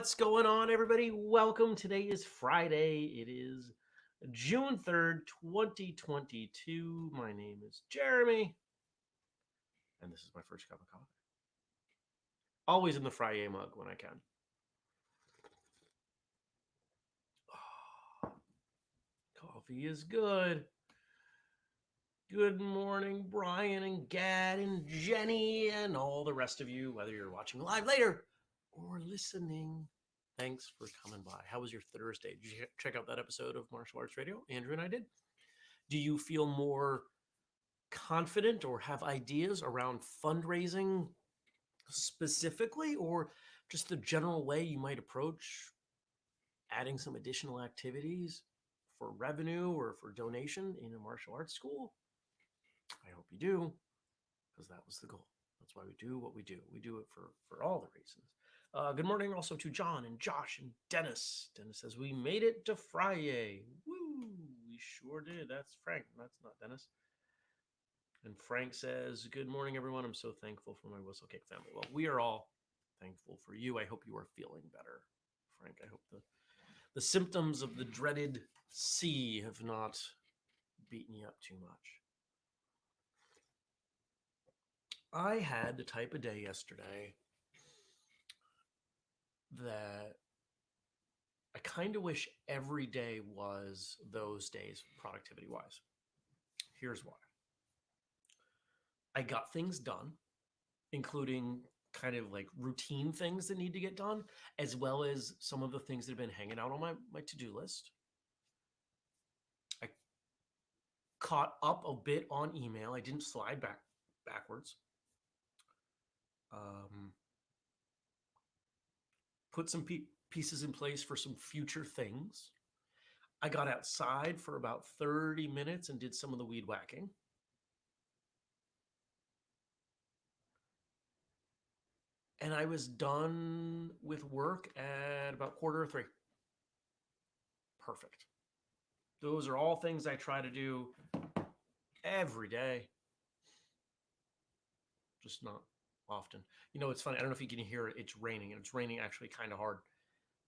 What's going on, everybody? Welcome. Today is Friday. It is June 3rd, 2022. My name is Jeremy, and this is my first cup of coffee. Always in the Fri-Yay mug when I can. Oh, coffee is good. Good morning, Brian and Gad and Jenny and all the rest of you, whether you're watching live later or listening. Thanks for coming by. How was your Thursday? Did you check out that episode of Martial Arts Radio? Andrew and I did. Do you feel more confident or have ideas around fundraising specifically, or just the general way you might approach adding some additional activities for revenue or for donation in a martial arts school? I hope you do, because that was the goal. That's why we do what we do. We do it for all the reasons. Good morning also to John and Josh and Dennis. Dennis says, we made it to Fri-Yay. Woo! We sure did. That's Frank. That's not Dennis. And Frank says, good morning, everyone. I'm so thankful for my whistlekick family. Well, we are all thankful for you. I hope you are feeling better, Frank. I hope the symptoms of the dreaded C have not beaten you up too much. I had the type of day yesterday that I kind of wish every day was those days productivity-wise. Here's why. I got things done, including kind of like routine things that need to get done, as well as some of the things that have been hanging out on my to-do list. I caught up a bit on email. I didn't slide backwards. Put some pieces in place for some future things. I got outside for about 30 minutes and did some of the weed whacking. And I was done with work at about 2:45. Perfect. Those are all things I try to do every day. Just not often. You know, it's funny. I don't know if you can hear it. It's raining, and it's raining actually kind of hard.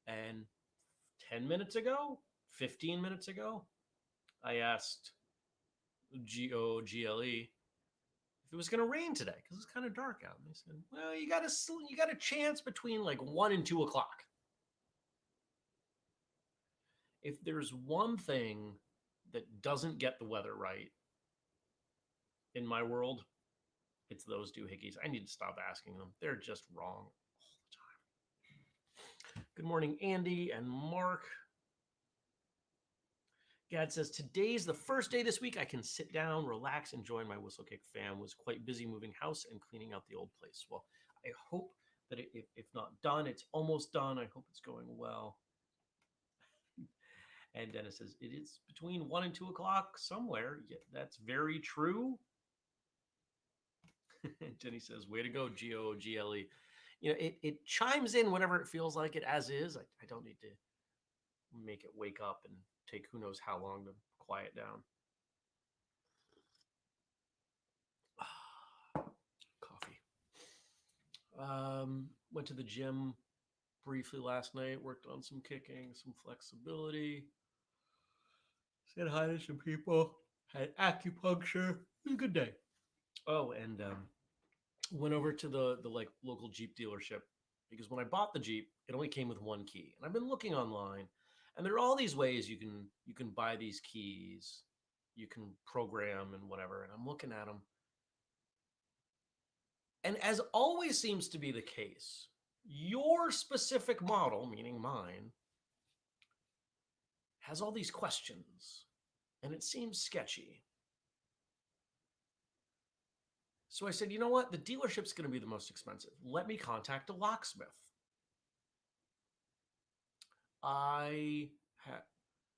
And 10 minutes ago, 15 minutes ago, I asked GOGLE if it was going to rain today because it's kind of dark out. And they said, well, you got a chance between like 1 and 2 o'clock. If there's one thing that doesn't get the weather right in my world, it's those doohickeys. I need to stop asking them. They're just wrong all the time. Good morning, Andy and Mark. Gad says, today's the first day this week I can sit down, relax, enjoy my whistlekick fam. Was quite busy moving house and cleaning out the old place. Well, I hope that if not done, it's almost done. I hope it's going well. And Dennis says, it is between 1 and 2 o'clock somewhere. Yeah, that's very true. Jenny says, way to go, GOGLE. You know, it chimes in whenever it feels like it, as is. I don't need to make it wake up and take who knows how long to quiet down. Coffee. Went to the gym briefly last night, worked on some kicking, some flexibility. Said hi to some people, had acupuncture. It was a good day. Oh, and went over to the like local Jeep dealership because when I bought the Jeep, it only came with one key. And I've been looking online, and there are all these ways you can buy these keys, you can program and whatever. And I'm looking at them, and as always seems to be the case, your specific model, meaning mine, has all these questions, and it seems sketchy. So I said, you know what? The dealership's going to be the most expensive. Let me contact a locksmith. I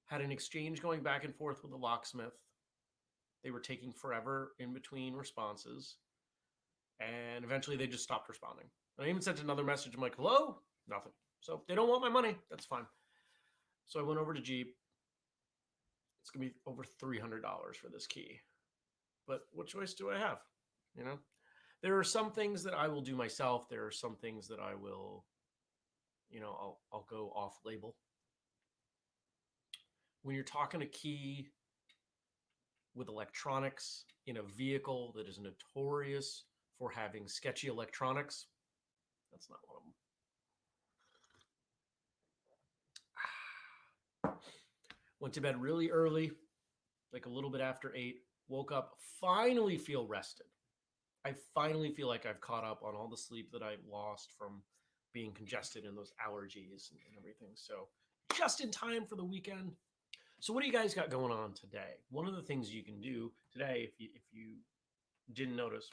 had an exchange going back and forth with a locksmith. They were taking forever in between responses. And eventually they just stopped responding. And I even sent another message. I'm like, hello? Nothing. So they don't want my money. That's fine. So I went over to Jeep. It's going to be over $300 for this key. But what choice do I have? You know, there are some things that I will do myself. There are some things that I will I'll go off label. When you're talking a key with electronics in a vehicle that is notorious for having sketchy electronics, that's not one of them. Went to bed really early, like a little bit after 8, woke up, finally feel rested. I finally feel like I've caught up on all the sleep that I lost from being congested and those allergies and everything. So just in time for the weekend. So what do you guys got going on today? One of the things you can do today, if you didn't notice,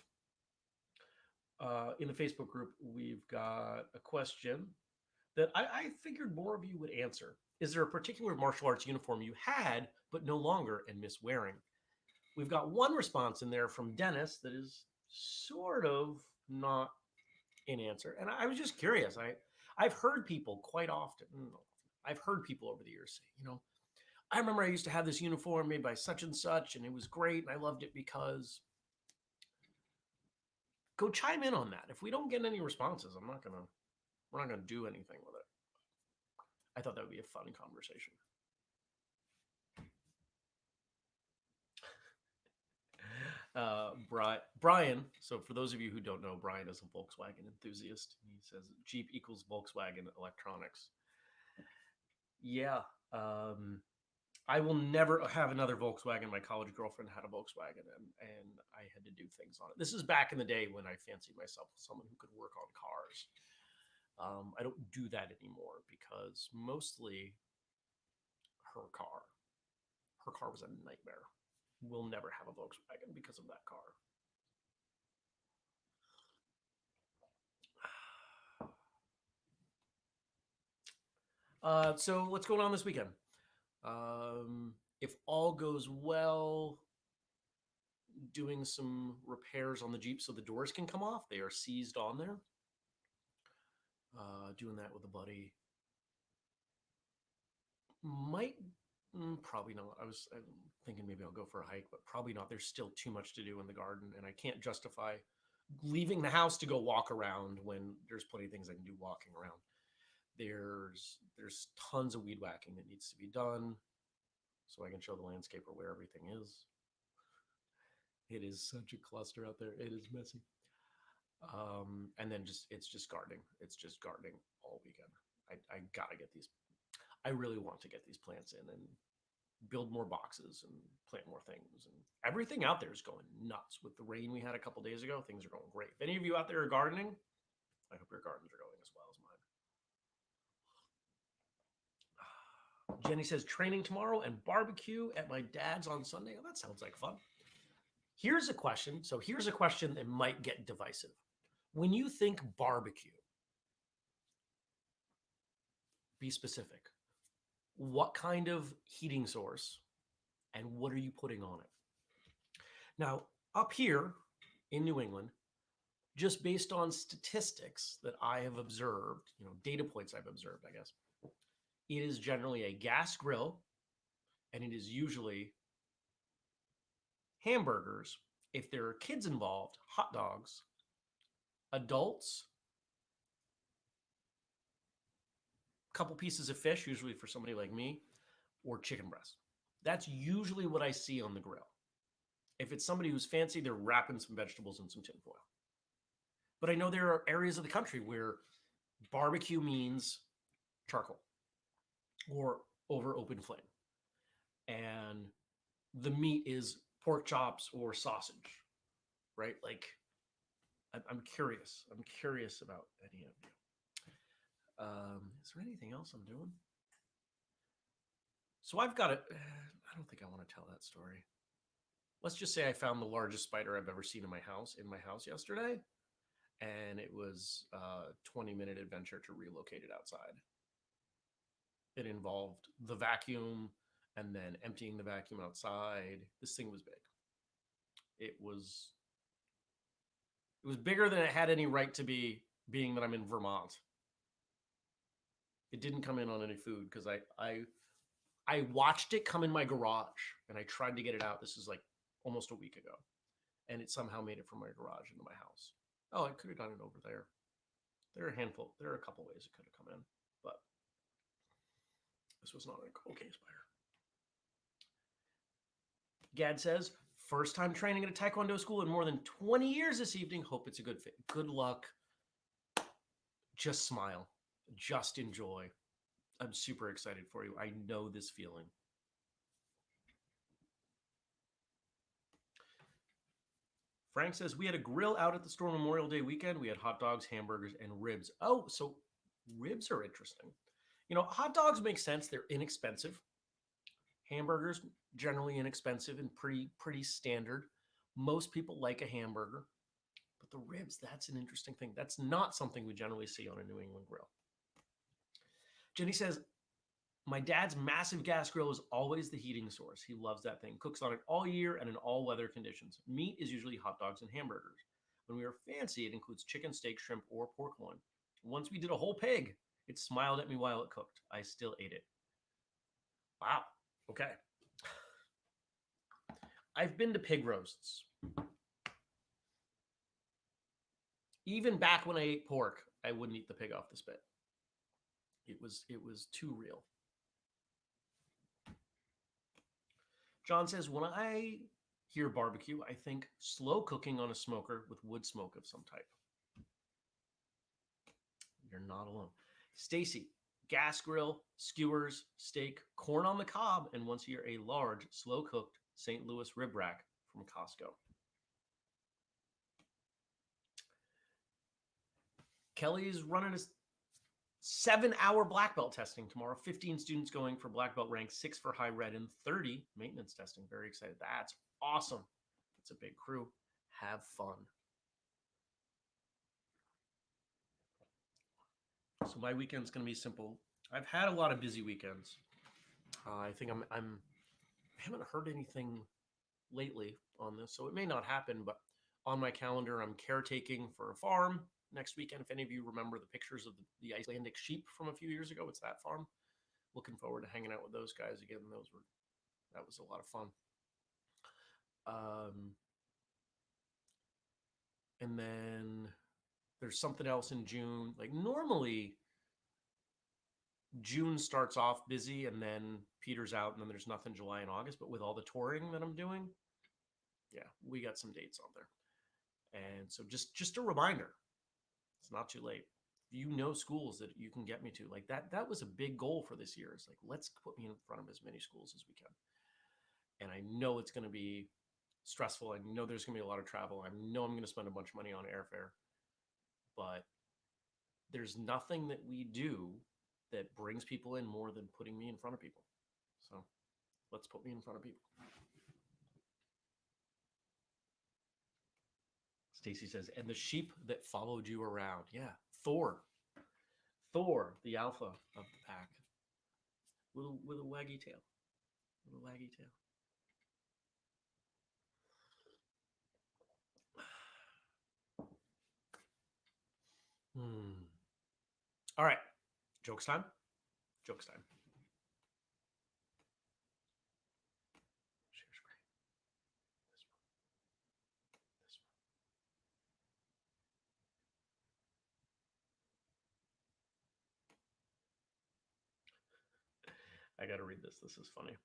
in the Facebook group, we've got a question that I figured more of you would answer. Is there a particular martial arts uniform you had but no longer and miss wearing? We've got one response in there from Dennis that is sort of not an answer. And I was just curious. I've heard people quite often, I've heard people over the years say, I remember I used to have this uniform made by such and such, and it was great, and I loved it because. Go chime in on that. If we don't get any responses, we're not gonna do anything with it. I thought that would be a fun conversation. Brian. So for those of you who don't know, Brian is a Volkswagen enthusiast. He says Jeep equals Volkswagen electronics. Yeah. I will never have another Volkswagen. My college girlfriend had a Volkswagen, and I had to do things on it. This is back in the day when I fancied myself someone who could work on cars. I don't do that anymore because mostly her car was a nightmare. We'll never have a Volkswagen because of that car. So what's going on this weekend? If all goes well, doing some repairs on the Jeep so the doors can come off. They are seized on there. Doing that with a buddy. Probably not. I'm thinking maybe I'll go for a hike, but probably not. There's still too much to do in the garden, and I can't justify leaving the house to go walk around when there's plenty of things I can do walking around. There's tons of weed whacking that needs to be done so I can show the landscaper where everything is. It is such a cluster out there. It is messy. And then it's just gardening. It's just gardening all weekend. I gotta get these. I really want to get these plants in and build more boxes and plant more things. And everything out there is going nuts. With the rain we had a couple days ago, things are going great. If any of you out there are gardening, I hope your gardens are going as well as mine. Jenny says training tomorrow and barbecue at my dad's on Sunday. Oh, that sounds like fun. Here's a question. So here's a question that might get divisive. When you think barbecue, be specific. What kind of heating source and what are you putting on it? Now, up here in New England, just based on statistics that I have observed, data points I've observed, I guess, it is generally a gas grill, and it is usually hamburgers. If there are kids involved, hot dogs, adults, a couple pieces of fish, usually for somebody like me, or chicken breast. That's usually what I see on the grill. If it's somebody who's fancy, they're wrapping some vegetables in some tin foil. But I know there are areas of the country where barbecue means charcoal or over open flame. And the meat is pork chops or sausage, right? Like, I'm curious. I'm curious about any of you. Is there anything else I'm doing? So I've got it. I don't think I want to tell that story. Let's just say I found the largest spider I've ever seen in my house yesterday. And it was a 20-minute adventure to relocate it outside. It involved the vacuum and then emptying the vacuum outside. This thing was big. It was bigger than it had any right to be, being that I'm in Vermont. It didn't come in on any food because I watched it come in my garage and I tried to get it out. This is like almost a week ago. And it somehow made it from my garage into my house. Oh, I could have done it over there. There are a couple ways it could have come in. This was not a cold case by her. Gad says, first time training at a Taekwondo school in more than 20 years this evening. Hope it's a good fit. Good luck. Just smile. Just enjoy. I'm super excited for you. I know this feeling. Frank says, we had a grill out at the store Memorial Day weekend. We had hot dogs, hamburgers, and ribs. Oh, so ribs are interesting. You know, hot dogs make sense. They're inexpensive. Hamburgers, generally inexpensive and pretty standard. Most people like a hamburger. But the ribs, that's an interesting thing. That's not something we generally see on a New England grill. Jenny says, my dad's massive gas grill is always the heating source. He loves that thing. Cooks on it all year and in all weather conditions. Meat is usually hot dogs and hamburgers. When we are fancy, it includes chicken, steak, shrimp, or pork loin. Once we did a whole pig. It smiled at me while it cooked. I still ate it. Wow. Okay. I've been to pig roasts. Even back when I ate pork, I wouldn't eat the pig off the spit. It was too real. John says, when I hear barbecue, I think slow cooking on a smoker with wood smoke of some type. You're not alone. Stacy, gas grill, skewers, steak, corn on the cob, and once a year, a large, slow-cooked St. Louis rib rack from Costco. Kelly's running a 7-hour black belt testing tomorrow. 15 students going for black belt rank, 6 for high red, and 30 maintenance testing. Very excited. That's awesome. It's a big crew. Have fun. So my weekend's going to be simple. I've had a lot of busy weekends. I think I haven't heard anything lately on this, so it may not happen, but on my calendar, I'm caretaking for a farm next weekend. If any of you remember the pictures of the Icelandic sheep from a few years ago, it's that farm. Looking forward to hanging out with those guys again. That was a lot of fun. And then there's something else in June. Like normally June starts off busy and then peters out and then there's nothing July and August, but with all the touring that I'm doing, yeah, we got some dates on there. And so just a reminder, it's not too late. If you know schools that you can get me to, like that was a big goal for this year. It's like, let's put me in front of as many schools as we can. And I know it's going to be stressful. I know there's going to be a lot of travel. I know I'm going to spend a bunch of money on airfare, but there's nothing that we do that brings people in more than putting me in front of people. So let's put me in front of people. Stacy says, and the sheep that followed you around. Yeah, Thor, the alpha of the pack, with a waggy tail, All right, jokes time. Share screen. This one. I got to read this. This is funny.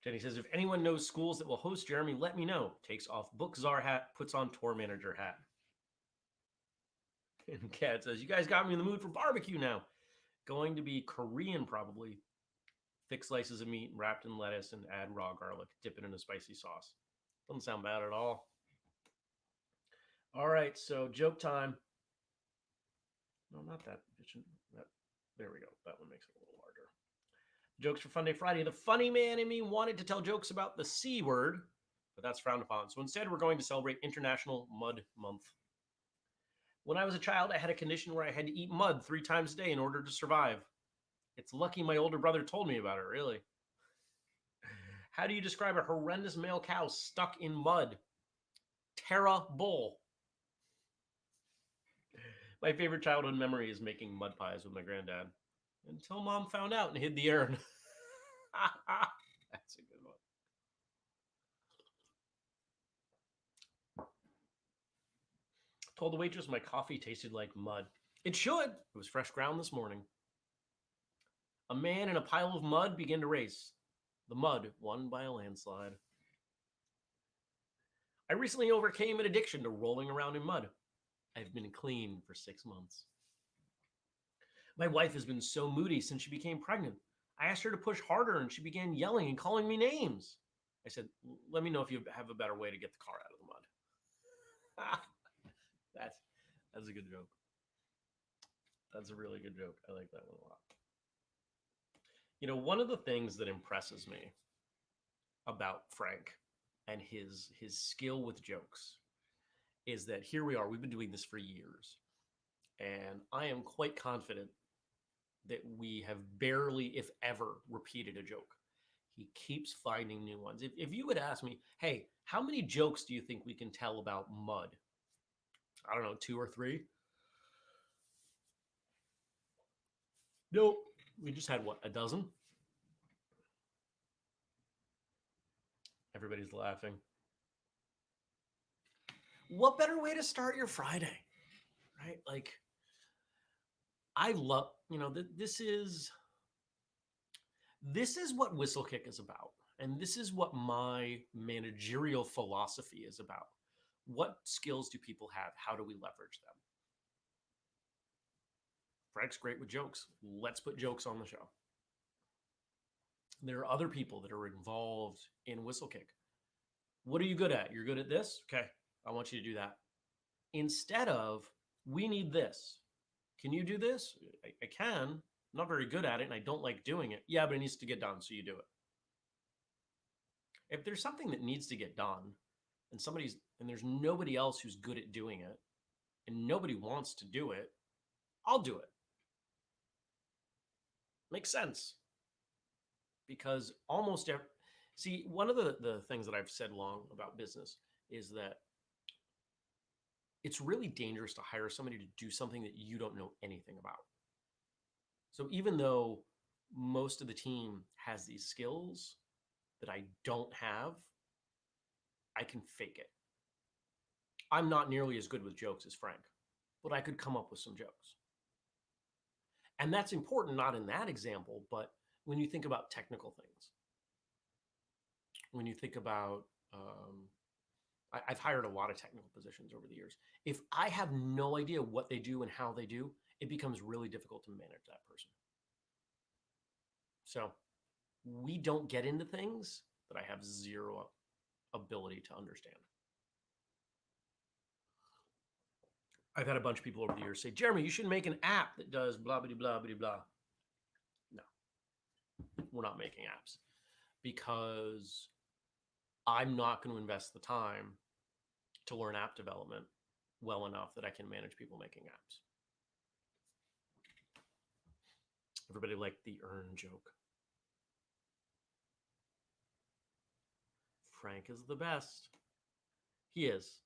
Jenny says, if anyone knows schools that will host Jeremy, let me know. Takes off book czar hat, puts on tour manager hat. And Kat says, you guys got me in the mood for barbecue now. Going to be Korean probably. Thick slices of meat wrapped in lettuce and add raw garlic. Dip it in a spicy sauce. Doesn't sound bad at all. All right, so joke time. No, not that. There we go. That one makes it a little larger. Jokes for Funday Friday. The funny man in me wanted to tell jokes about the C word, but that's frowned upon. So instead, we're going to celebrate International Mud Month. When I was a child, I had a condition where I had to eat mud 3 times a day in order to survive. It's lucky my older brother told me about it, really. How do you describe a horrendous male cow stuck in mud? Terrible. My favorite childhood memory is making mud pies with my granddad. Until mom found out and hid the urn. That's a good one. Told the waitress my coffee tasted like mud. It should. It was fresh ground this morning. A man in a pile of mud began to race. The mud won by a landslide. I recently overcame an addiction to rolling around in mud. I've been clean for 6 months. My wife has been so moody since she became pregnant. I asked her to push harder and she began yelling and calling me names. I said, let me know if you have a better way to get the car out of the mud. That's a good joke. That's a really good joke. I like that one a lot. You know, one of the things that impresses me about Frank and his skill with jokes is that here we are, we've been doing this for years, and I am quite confident that we have barely, if ever, repeated a joke. He keeps finding new ones. If you would ask me, hey, how many jokes do you think we can tell about mud? I don't know, 2 or 3? Nope. We just had, what, a dozen? Everybody's laughing. What better way to start your Friday, right? Like, I love, you know, this is what whistlekick is about. And this is what my managerial philosophy is about. What skills do people have? How do we leverage them? Frank's great with jokes. Let's put jokes on the show. There are other people that are involved in whistlekick. What are you good at? You're good at this? Okay, I want you to do that. Instead of, we need this. Can you do this? I can. I'm not very good at it and I don't like doing it. Yeah, but it needs to get done, so you do it. If there's something that needs to get done and there's nobody else who's good at doing it and nobody wants to do it, I'll do it. Makes sense. Because almost every, see, one of the things that I've said long about business is that it's really dangerous to hire somebody to do something that you don't know anything about. So even though most of the team has these skills that I don't have, I can fake it. I'm not nearly as good with jokes as Frank, but I could come up with some jokes. And that's important, not in that example, but when you think about technical things, when you think about, I've hired a lot of technical positions over the years. If I have no idea what they do and how they do, it becomes really difficult to manage that person. So we don't get into things that I have zero ability to understand. I've had a bunch of people over the years say, Jeremy, you should make an app that does blah, blah, blah, blah, blah. No, we're not making apps because I'm not going to invest the time to learn app development well enough that I can manage people making apps. Everybody liked the earn joke. Frank is the best. He is.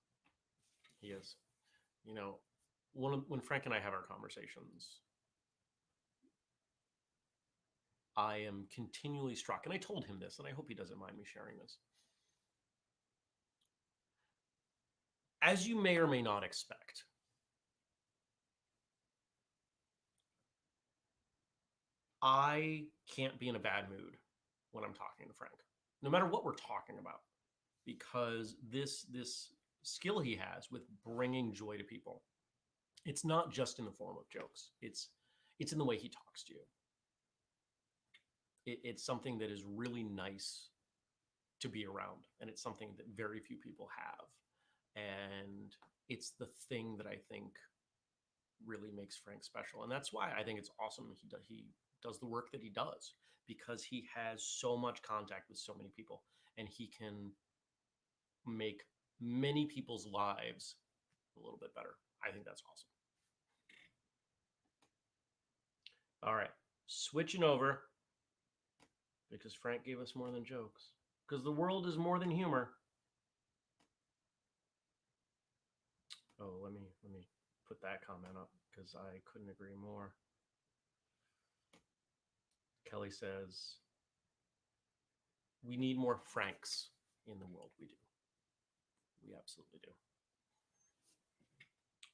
He is. You know, when Frank and I have our conversations, I am continually struck, and I told him this, and I hope he doesn't mind me sharing this. As you may or may not expect, I can't be in a bad mood when I'm talking to Frank, no matter what we're talking about, because this skill he has with bringing joy to people, it's not just in the form of jokes. It's in the way he talks to you. It's something that is really nice to be around, and it's something that very few people have. And it's the thing that I think really makes Frank special. And that's why I think it's awesome he does the work that he does, because he has so much contact with so many people and he can make many people's lives a little bit better. I think that's awesome. All right, switching over, because Frank gave us more than jokes, because the world is more than humor. Oh, let me put that comment up because I couldn't agree more. Kelly says, we need more Franks in the world. We do. We absolutely do.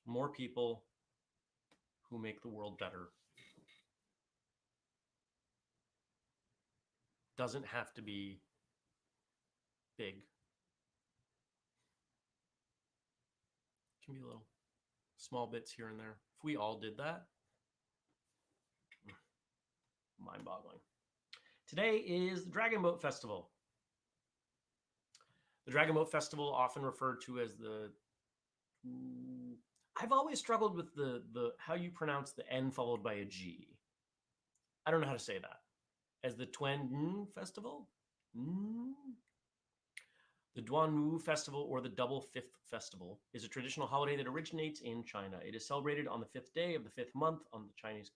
More people who make the world better. Doesn't have to be big. Can be little small bits here and there. If we all did that, mind-boggling. Today is the Dragon Boat Festival. The Dragon Boat Festival, often referred to as the... I've always struggled with the how you pronounce the N followed by a G. I don't know how to say that. As the Tuen Ng Festival? The Duanwu Festival, or the Double Fifth Festival, is a traditional holiday that originates in China. It is celebrated on the fifth day of the fifth month on the Chinese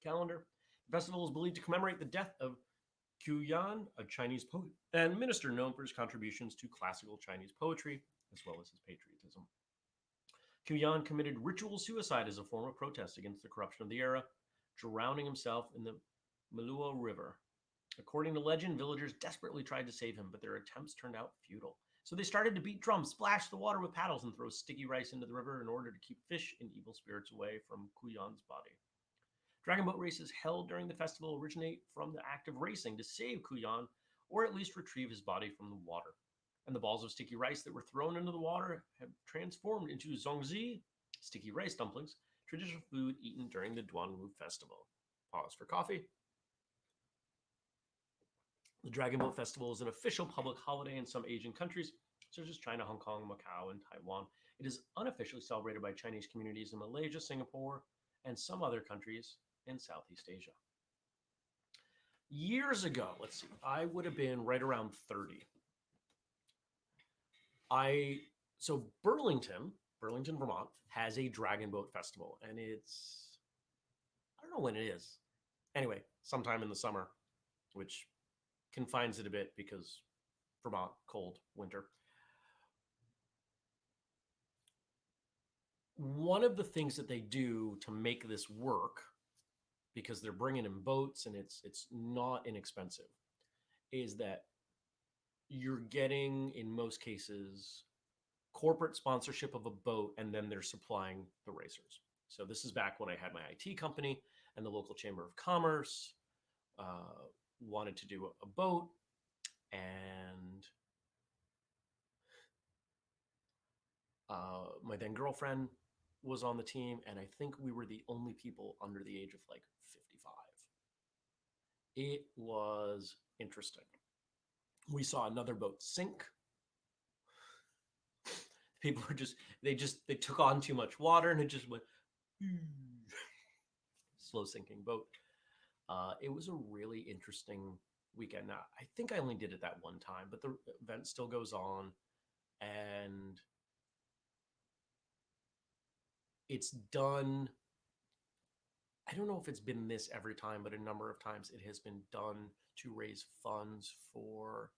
calendar. The festival is believed to commemorate the death of Yuan, a Chinese poet and minister known for his contributions to classical Chinese poetry, as well as his patriotism. Yuan committed ritual suicide as a form of protest against the corruption of the era, drowning himself in the Miluo River. According to legend, villagers desperately tried to save him, but their attempts turned out futile. So they started to beat drums, splash the water with paddles, and throw sticky rice into the river in order to keep fish and evil spirits away from Yuan's body. Dragon boat races held during the festival originate from the act of racing to save Yuan, or at least retrieve his body from the water. And the balls of sticky rice that were thrown into the water have transformed into zongzi, sticky rice dumplings, traditional food eaten during the Duanwu Festival. Pause for coffee. The Dragon Boat Festival is an official public holiday in some Asian countries, such as China, Hong Kong, Macau, and Taiwan. It is unofficially celebrated by Chinese communities in Malaysia, Singapore, and some other countries in Southeast Asia. Years ago, let's see, I would have been right around 30. So Burlington, Vermont, has a Dragon Boat Festival, and it's, I don't know when it is. Anyway, sometime in the summer, which confines it a bit because Vermont, cold winter. One of the things that they do to make this work, because they're bringing in boats and it's not inexpensive, is that you're getting, in most cases, corporate sponsorship of a boat, and then they're supplying the racers. So this is back when I had my IT company, and the local chamber of commerce wanted to do a boat, and my then girlfriend was on the team, and I think we were the only people under the age of like 55. It was interesting. We saw another boat sink. People were they took on too much water, and it just went slow sinking boat. It was a really interesting weekend. Now, I think I only did it that one time, but the event still goes on, and it's done. I don't know if it's been this every time, but a number of times it has been done to raise funds for,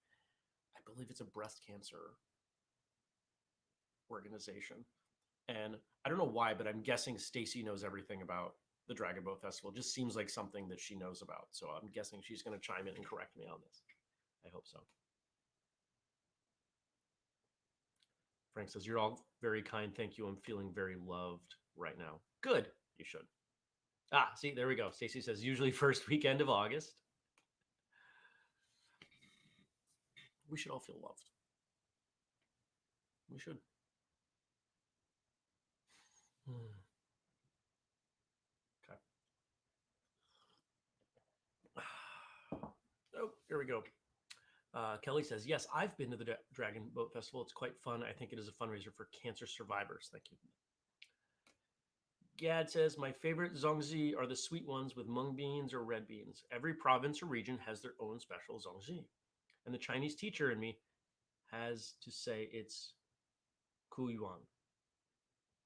I believe it's a breast cancer organization. And I don't know why, but I'm guessing Stacy knows everything about the Dragon Boat Festival. It just seems like something that she knows about. So I'm guessing she's going to chime in and correct me on this. I hope so. Frank says, you're all very kind. Thank you. I'm feeling very loved right now. Good. You should. See, there we go. Stacy says, usually first weekend of August. We should all feel loved. We should. Okay. Oh, here we go. Kelly says, yes, I've been to the Dragon Boat Festival. It's quite fun. I think it is a fundraiser for cancer survivors. Thank you. Gad says, my favorite zongzi are the sweet ones with mung beans or red beans. Every province or region has their own special zongzi. And the Chinese teacher in me has to say it's Yuan.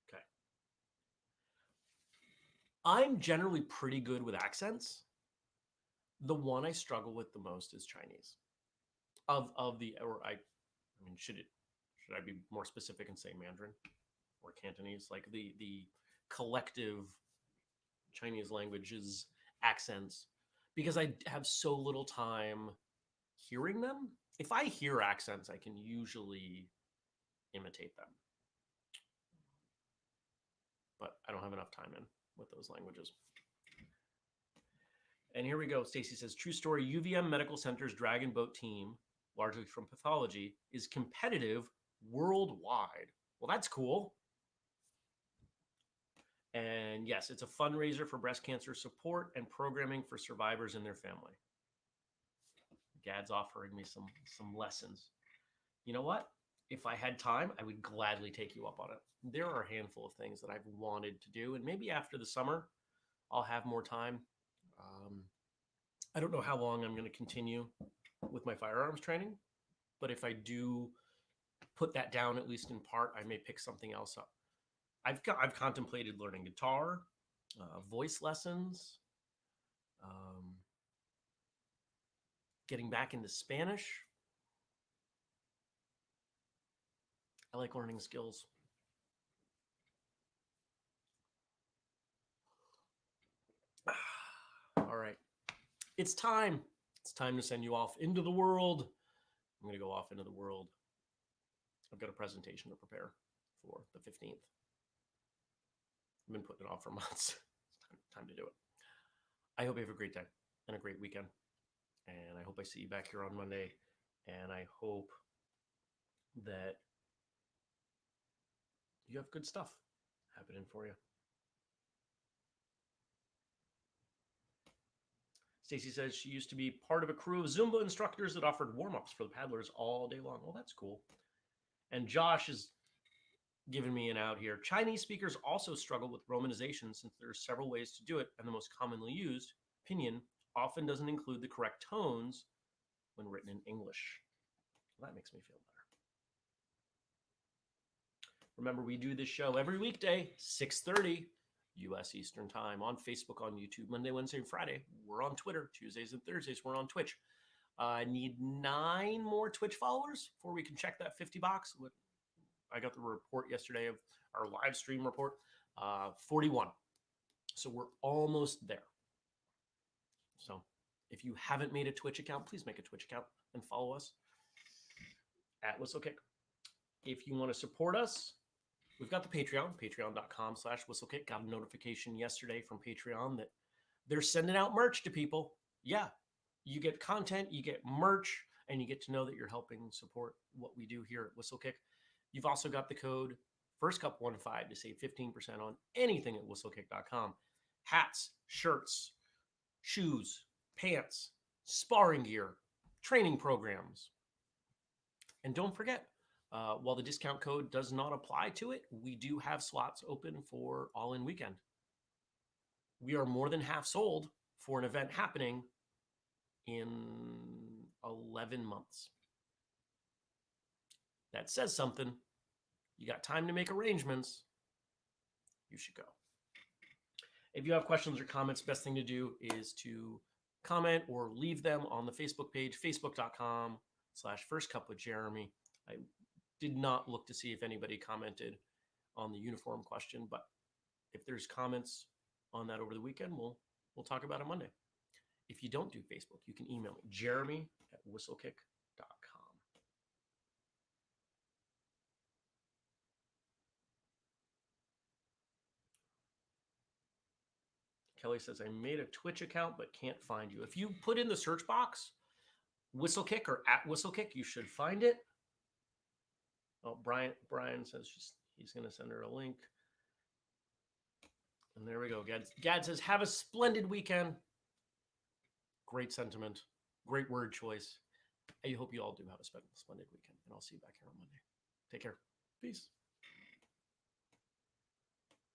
Okay. I'm generally pretty good with accents. The one I struggle with the most is Chinese. Should I be more specific and say Mandarin or Cantonese? Like the collective Chinese languages accents, because I have so little time hearing them. If I hear accents, I can usually imitate them. but I don't have enough time in with those languages. And here we go. Stacy says, true story, UVM Medical Center's Dragon Boat team, largely from pathology, is competitive worldwide. Well, that's cool. And yes, it's a fundraiser for breast cancer support and programming for survivors and their family. Gad's offering me some lessons. You know what? If I had time, I would gladly take you up on it. There are a handful of things that I've wanted to do, and maybe after the summer, I'll have more time. I don't know how long I'm going to continue with my firearms training, but if I do put that down, at least in part, I may pick something else up. I've contemplated learning guitar, voice lessons, getting back into Spanish. I like learning skills. All right. It's time. It's time to send you off into the world. I'm going to go off into the world. I've got a presentation to prepare for the 15th. I've been putting it off for months. It's time to do it. I hope you have a great day and a great weekend. And I hope I see you back here on Monday. And I hope that you have good stuff happening for you. Stacy says she used to be part of a crew of Zumba instructors that offered warm-ups for the paddlers all day long. Well, that's cool. And Josh is giving me an out here. Chinese speakers also struggle with romanization since there are several ways to do it, and the most commonly used, pinyin, often doesn't include the correct tones when written in English. Well, that makes me feel better. Remember, we do this show every weekday, 6:30 U.S. Eastern Time, on Facebook, on YouTube, Monday, Wednesday, and Friday. We're on Twitter. Tuesdays and Thursdays, we're on Twitch. I need 9 more Twitch followers before we can check that 50 box. I got the report yesterday of our live stream report, 41. So we're almost there. So if you haven't made a Twitch account, please make a Twitch account and follow us at whistlekick. If you want to support us, we've got the Patreon, patreon.com/whistlekick. Got a notification yesterday from Patreon that they're sending out merch to people. Yeah, you get content, you get merch, and you get to know that you're helping support what we do here at Whistlekick. You've also got the code FIRSTCUP15 to save 15% on anything at whistlekick.com. Hats, shirts, shoes, pants, sparring gear, training programs. And don't forget, while the discount code does not apply to it, we do have slots open for All-In Weekend. We are more than half sold for an event happening in 11 months. That says something. You got time to make arrangements. You should go. If you have questions or comments, best thing to do is to comment or leave them on the Facebook page, facebook.com/firstcupwithjeremy. I did not look to see if anybody commented on the uniform question, but if there's comments on that over the weekend, we'll talk about it Monday. If you don't do Facebook, you can email me, jeremy@whistlekick.com. Kelly says, I made a Twitch account but can't find you. If you put in the search box, Whistlekick or @Whistlekick, you should find it. Oh, Brian says he's going to send her a link. And there we go. Gad says, have a splendid weekend. Great sentiment. Great word choice. I hope you all do have a splendid weekend. And I'll see you back here on Monday. Take care. Peace.